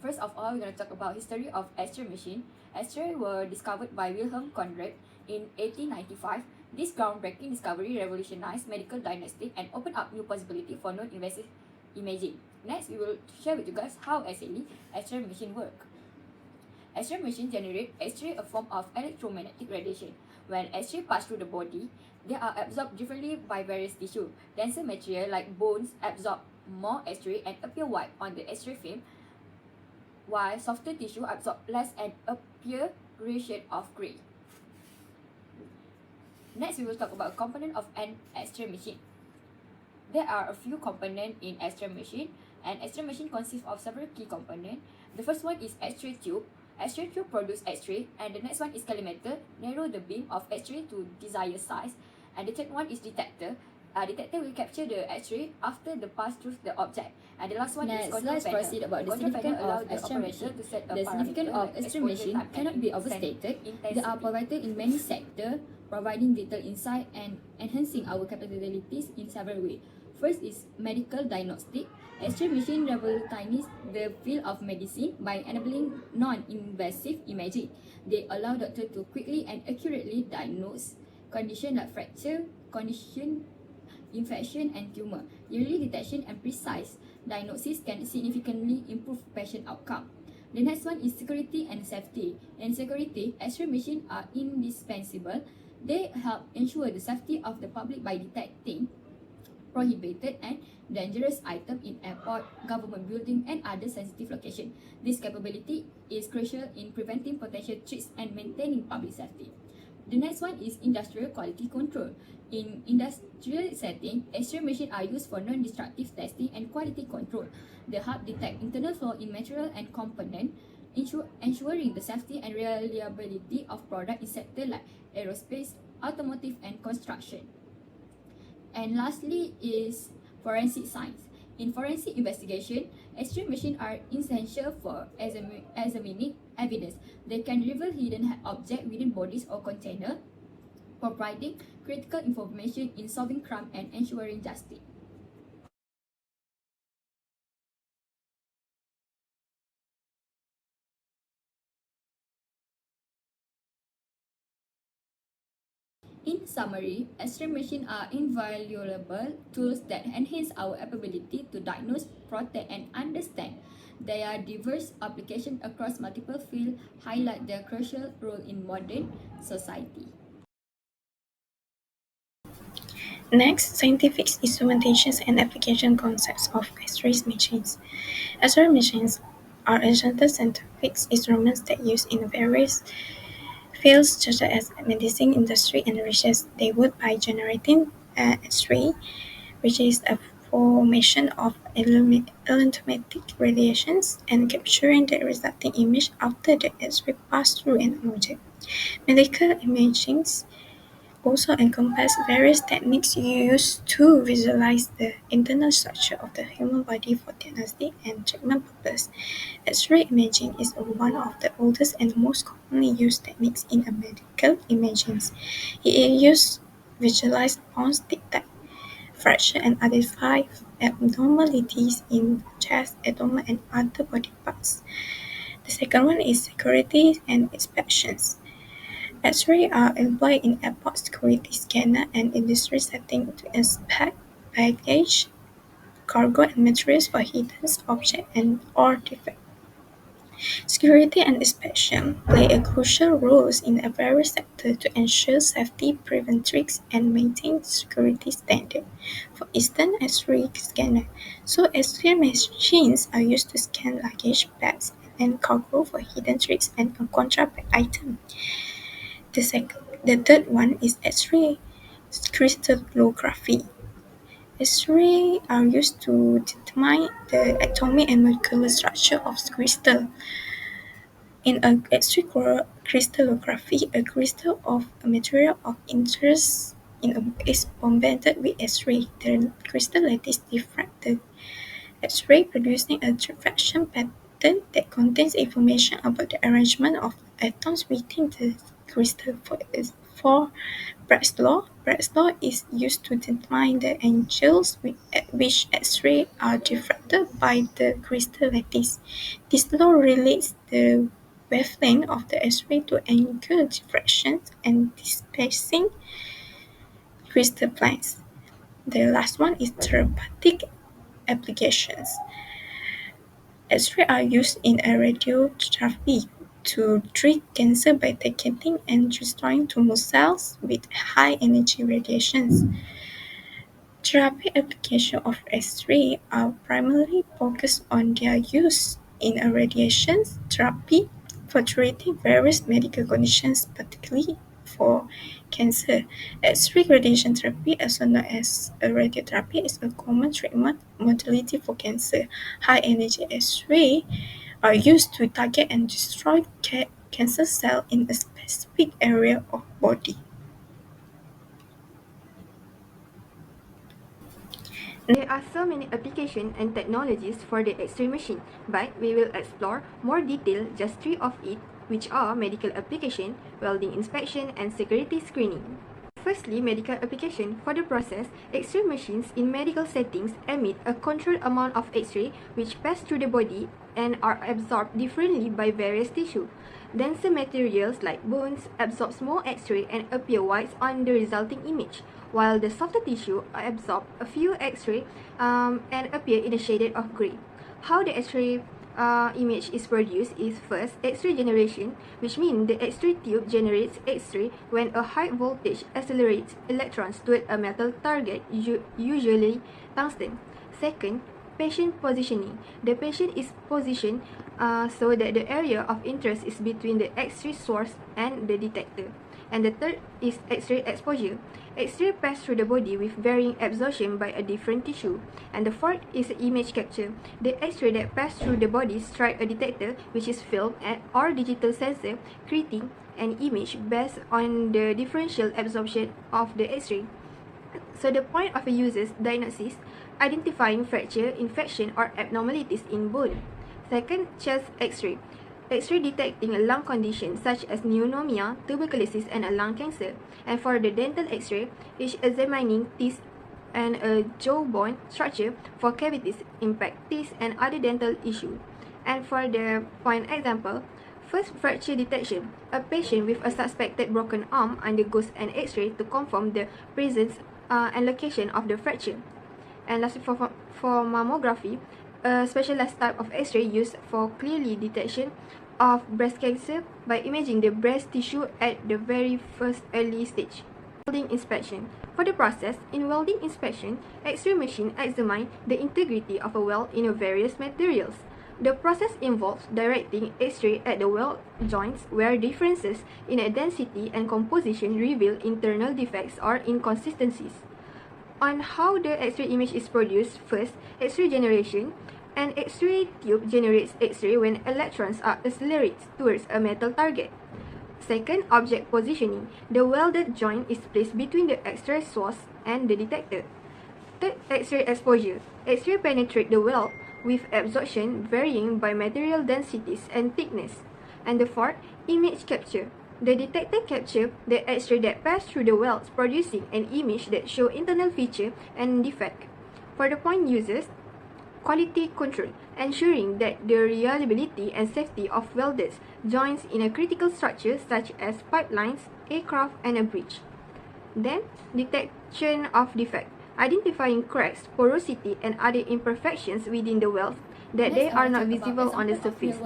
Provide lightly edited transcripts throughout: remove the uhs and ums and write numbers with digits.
First of all, we're going to talk about history of X-ray machine. X-ray were discovered by Wilhelm Conrad in 1895. This groundbreaking discovery revolutionized medical diagnostic and opened up new possibility for non-invasive imaging. Next, we will share with you guys how exactly X-ray machine work. X-ray machine generate X-ray, a form of electromagnetic radiation. When X-ray pass through the body, they are absorbed differently by various tissue. Denser material like bones absorb more X-ray and appear white on the X-ray film, while softer tissue absorb less and appear gray shade of gray. Next, we will talk about component of an X-ray machine. There are a few components in X-ray machine. An X-ray machine consists of several key components. The first one is X-ray tube. X-ray tube produce X-ray, and the next one is collimator, narrow the beam of X-ray to desired size. And the third one is detector. Detector will capture the X-ray after the pass through the object. And the last one is control let's panel. proceed about the Control significance panel allow of the X-ray operator machine. to set a The significance parameter of like X-ray exposure machine time cannot and be overstated. intensity. They are provided in many sectors, providing vital insight and enhancing our capabilities in several ways. First is medical diagnostic. X-ray machine revolutionize the field of medicine by enabling non-invasive imaging. They allow doctors to quickly and accurately diagnose conditions like fracture, infection, and tumor. Early detection and precise diagnosis can significantly improve patient outcome. The next one is security and safety. In security, X-ray machines are indispensable. They help ensure the safety of the public by detecting prohibited and dangerous items in airport, government building, and other sensitive locations. This capability is crucial in preventing potential threats and maintaining public safety. The next one is industrial quality control. In industrial setting, X-ray machines are used for non-destructive testing and quality control. They help detect internal flaws in material and component, ensuring the safety and reliability of products in sectors like aerospace, automotive, and construction. And lastly is forensic science. In forensic investigation, X-ray machines are essential for examining evidence. They can reveal hidden objects within bodies or containers, providing critical information in solving crime and ensuring justice. In summary, X-ray machines are invaluable tools that enhance our ability to diagnose, protect, and understand. Their diverse applications across multiple fields highlight their crucial role in modern society. Next, scientific instrumentations and application concepts of X-ray machines. X-ray machines are essential scientific instruments that use in various fields such as medicine, industry, and research. They would by generating X-ray, which is a formation of electromagnetic radiations, and capturing the resulting image after the X-ray passed through an object. Medical imaging also encompass various techniques used to visualize the internal structure of the human body for diagnostic and treatment purposes. X-ray imaging is one of the oldest and most commonly used techniques in medical imaging. It is used to visualize bones, detect fracture, and identify abnormalities in chest, abdomen, and other body parts. The second one is security and inspections. X-rays are employed in airport security scanner and industry settings to inspect baggage, cargo, and materials for hidden objects and or defects. Security and inspection play a crucial role in various sectors to ensure safety, prevent risks, and maintain security standards. For instance, X-ray scanner. X-ray machines are used to scan luggage, bags, and cargo for hidden risks and contraband items. The third one is X-ray crystallography. X-rays are used to determine the atomic and molecular structure of crystal. In X-ray crystallography, a crystal of a material of interest is bombarded with X-ray. The crystal lattice diffracts the X-ray, producing a diffraction pattern that contains information about the arrangement of atoms within the crystal. 4. Brett's law. Brett's law is used to determine the angles at which X-rays are diffracted by the crystal lattice. This law relates the wavelength of the X-ray to angle diffraction and displacing crystal planes. The last one is therapeutic applications. X-rays are used in radiotherapy to treat cancer by targeting and destroying tumor cells with high-energy radiations. Therapy applications of X-ray are primarily focused on their use in radiation therapy for treating various medical conditions, particularly for cancer. X-ray radiation therapy, also known as radiotherapy, is a common treatment modality for cancer. High-energy X-ray are used to target and destroy cancer cells in a specific area of body. There are so many applications and technologies for the X-ray machine, but we will explore more detail just three of it, which are medical application, welding inspection, and security screening. Firstly, medical application. For the process, X-ray machines in medical settings emit a controlled amount of X-ray which pass through the body and are absorbed differently by various tissue. Denser materials like bones absorb small X-ray and appear white on the resulting image, while the softer tissue absorb a few X-ray and appear in a shade of grey. How the X-ray image is produced is first X-ray generation, which means the X-ray tube generates X-ray when a high voltage accelerates electrons toward a metal target, usually tungsten. Second, patient positioning. The patient is positioned so that the area of interest is between the X-ray source and the detector. And the third is X-ray exposure. X-ray pass through the body with varying absorption by a different tissue. And the fourth is image capture. The X-ray that pass through the body strike a detector, which is film or digital sensor, creating an image based on the differential absorption of the X-ray. So the point of a user's diagnosis, identifying fracture, infection, or abnormalities in bone. Second, chest X-ray. X-ray detecting a lung condition such as pneumonia, tuberculosis, and a lung cancer. And for the dental X-ray, is examining teeth and a jawbone structure for cavities, impact teeth, and other dental issues. And for the point example, first fracture detection. A patient with a suspected broken arm undergoes an X-ray to confirm the presence and location of the fracture. And lastly, for mammography, a specialized type of X-ray used for clearly detection of breast cancer by imaging the breast tissue at the very first early stage. Welding inspection. For the process, in welding inspection, X-ray machine examine the integrity of a weld in various materials. The process involves directing X-ray at the weld joints where differences in density and composition reveal internal defects or inconsistencies. On how the X-ray image is produced, first, X-ray generation. An X-ray tube generates X-ray when electrons are accelerated towards a metal target. Second, object positioning. The welded joint is placed between the X-ray source and the detector. Third, X-ray exposure. X-ray penetrate the weld with absorption varying by material densities and thickness. And the fourth, image capture. The detector captures the X-ray that pass through the welds, producing an image that shows internal feature and defect. For the point users, quality control, ensuring that the reliability and safety of welded joints in a critical structure such as pipelines, aircraft, and a bridge. Then, detection of defect, identifying cracks, porosity, and other imperfections within the welds that they are not visible on the surface.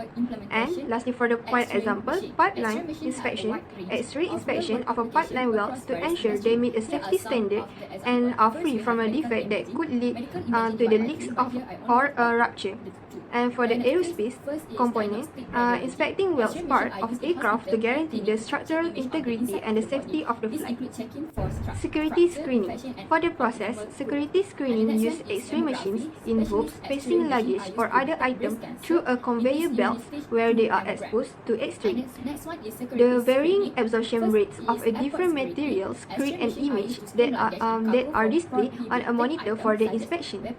And lastly, for the point example, pipeline inspection, X-ray inspection of a pipeline welds to ensure they meet a safety standard and are free from a defect that could lead to the leaks or a rupture. And for the aerospace component, inspecting welds part of aircraft to guarantee the structural integrity and the safety of the flight. Security screening. For the process, security screening uses X-ray machines involves passing luggage or other items through a conveyor belt where they are exposed to X-ray. The varying absorption rates of different materials create an image that are displayed on a monitor for the inspection.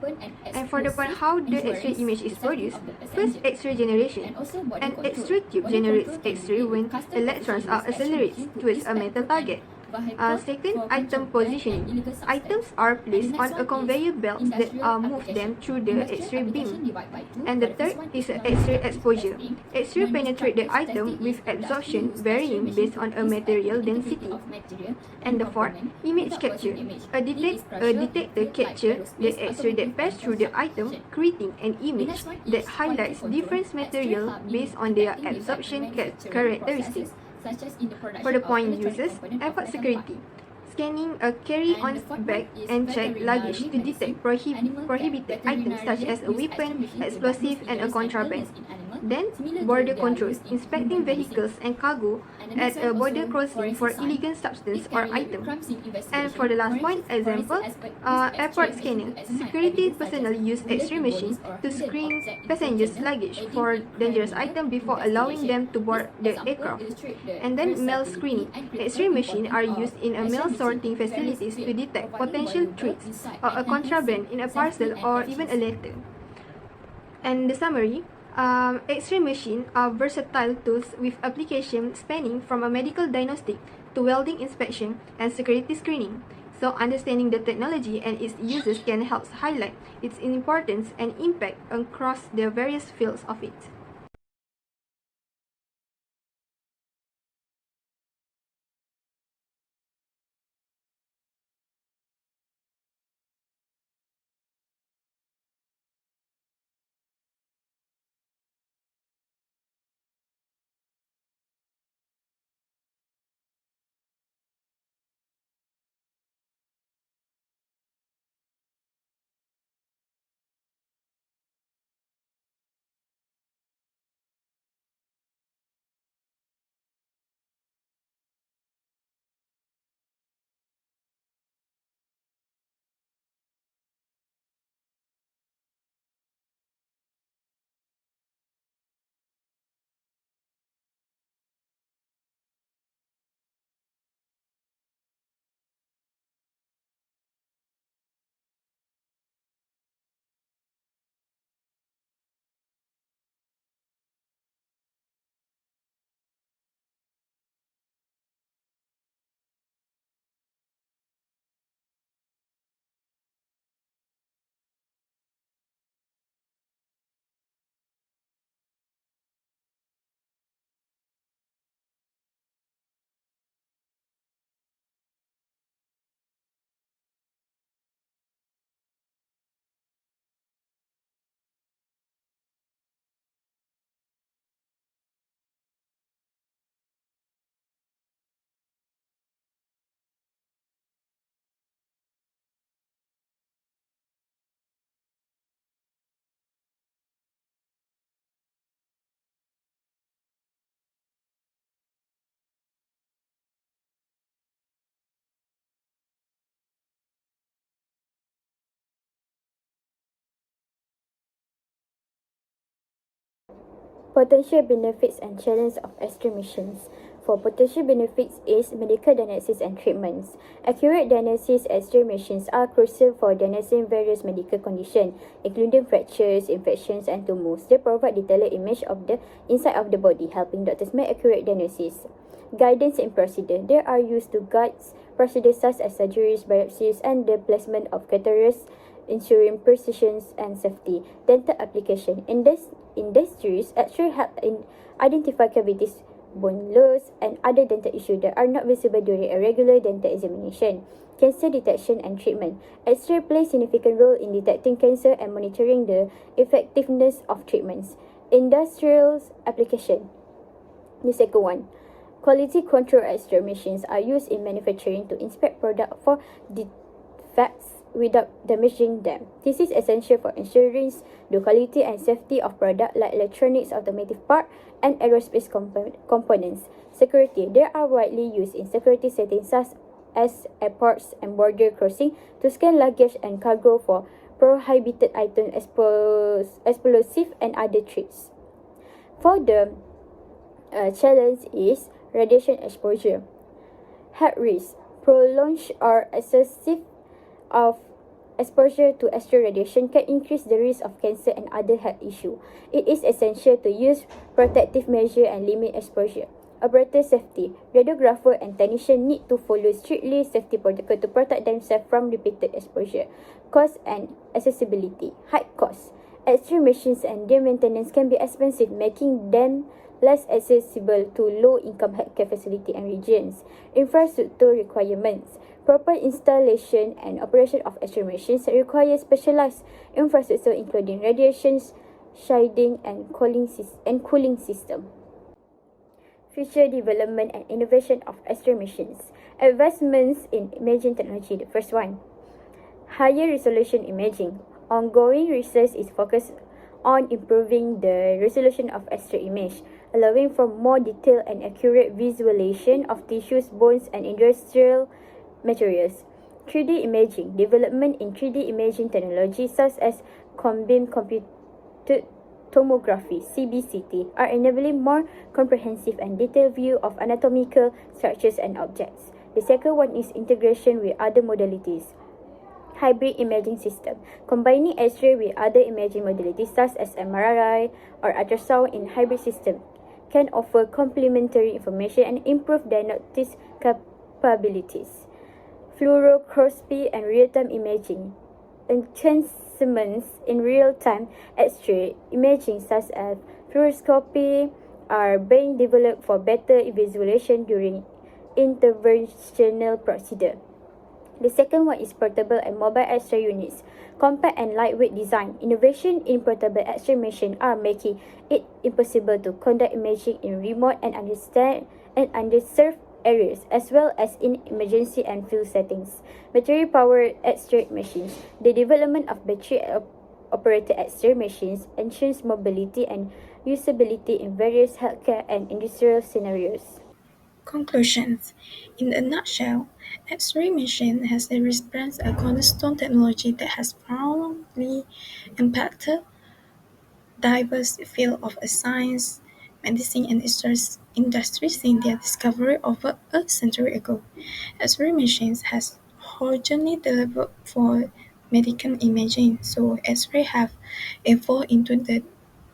And for the point how the X-ray image is produced, first X-ray generation. An X-ray tube generates X-ray when electrons are accelerated towards a metal target. vehicle Second, for item contraband positioning. and illegal substance. Items are And placed the on next a one conveyor is belt that industrial move them application. through the Industrial X-ray application beam. divide by two. And the For the third first one is is X-ray non-destructive exposure. testing. X-ray penetrate the Non-destructive item testing with is industry absorption use X-ray varying machine based to on a inspect material the integrity density. of material And the fourth, component image without capture. causing damage. A, This is a pressure, detector fluid, like capture the aerospace, X-ray that automotive, pass and through the item, construction. creating an The image next one that is highlights quality different control. material X-ray help in based on their detecting defect in absorption manufacturing characteristics. processes, such as in the production For the of point electronic users, component of airport metal security. part. Scanning a And the carry-on fourth bag one is and check luggage to veterinary detect medicine. Animal care. prohibited items such as a Veterinarians use weapon, X-ray machine to explosive, diagnose and a injuries contraband. illness in animal, Then, similar to border their control, use in inspecting human medicine. vehicles and cargo And the at next a one border also crossing for forensic illegal science. substance It or can relate with item. crime scene investigation. And for the last point, example, airport scanning. Security personnel use X-ray machine to screen passengers' luggage for dangerous items before allowing them to board the aircraft. And then mail screening. X-ray machines are used in a mail sorting facilities to detect potential tricks or a contraband in a parcel or even a letter. And the summary, X-ray machines are versatile tools with application spanning from a medical diagnostic to welding inspection and security screening. So understanding the technology and its uses can help highlight its importance and impact across the various fields of it. Potential benefits and challenges of X-ray machines. For potential benefits is medical diagnosis and treatments. Accurate diagnosis X-ray machines are crucial for diagnosing various medical conditions, including fractures, infections, and tumors. They provide detailed image of the inside of the body, helping doctors make accurate diagnosis. Guidance and procedure. They are used to guide procedures such as surgeries, biopsies, and the placement of catheters, ensuring precision and safety. Dental application. In this industries actually help in identify cavities, bone loss, and other dental issues that are not visible during a regular dental examination. Cancer detection and treatment. X-ray plays significant role in detecting cancer and monitoring the effectiveness of treatments. Industrial application. The second one. Quality control X-ray machines are used in manufacturing to inspect products for defects without damaging them. This is essential for ensuring the quality and safety of products like electronics, automotive parts, and aerospace components. Security. They are widely used in security settings such as airports and border crossing to scan luggage and cargo for prohibited items, explosive, and other threats. For the challenge is radiation exposure. Health risk. Prolonged or excessive of exposure to X-ray radiation can increase the risk of cancer and other health issues. It is essential to use protective measures and limit exposure. Operator safety. Radiographer and technician need to follow strictly safety protocol to protect themselves from repeated exposure. Cost and accessibility. High cost. X-ray machines and their maintenance can be expensive, making them less accessible to low-income healthcare facility and regions. Infrastructure requirements. Proper installation and operation of X-ray machines require specialized infrastructure including radiation shielding and cooling system. Future development and innovation of X-ray machines. Advancements in imaging technology. The first one, higher resolution imaging. Ongoing research is focused on improving the resolution of X-ray image, allowing for more detailed and accurate visualization of tissues, bones, and industrial materials. 3D imaging. Development in 3D imaging technology such as cone-beam computed tomography (CBCT) are enabling more comprehensive and detailed view of anatomical structures and objects. The second one is integration with other modalities. Hybrid imaging system. Combining X-ray with other imaging modalities such as MRI or ultrasound in hybrid system can offer complementary information and improve diagnostic capabilities. Fluoroscopy and real-time imaging. Enhancements in real-time X-ray imaging such as fluoroscopy are being developed for better visualization during interventional procedure. The second one is portable and mobile X-ray units. Compact and lightweight design. Innovation in portable X-ray machines are making it impossible to conduct imaging in remote and underserved areas, as well as in emergency and field settings. Battery-powered X-ray machines. The development of battery-operated X-ray machines ensures mobility and usability in various healthcare and industrial scenarios. Conclusions. In a nutshell, X-ray machine has represented a cornerstone technology that has profoundly impacted diverse fields of science, medicine, and industry since their discovery over a century ago. X-ray machines has originally developed for medical imaging, so X-ray have evolved into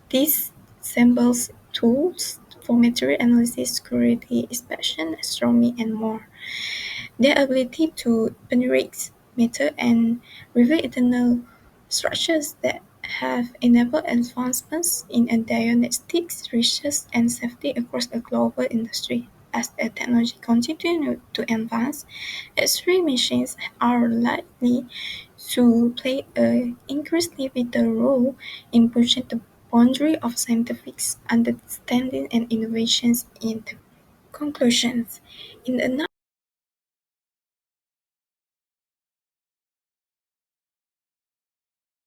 these samples tools for material analysis, security, inspection, astronomy, and more. Their ability to penetrate matter and reveal internal structures that have enabled advancements in diagnostics, research, and safety across a global industry. As the technology continues to advance, X-ray machines are likely to play an increasingly vital role in pushing the boundary of scientific understanding and innovations in the conclusions. In a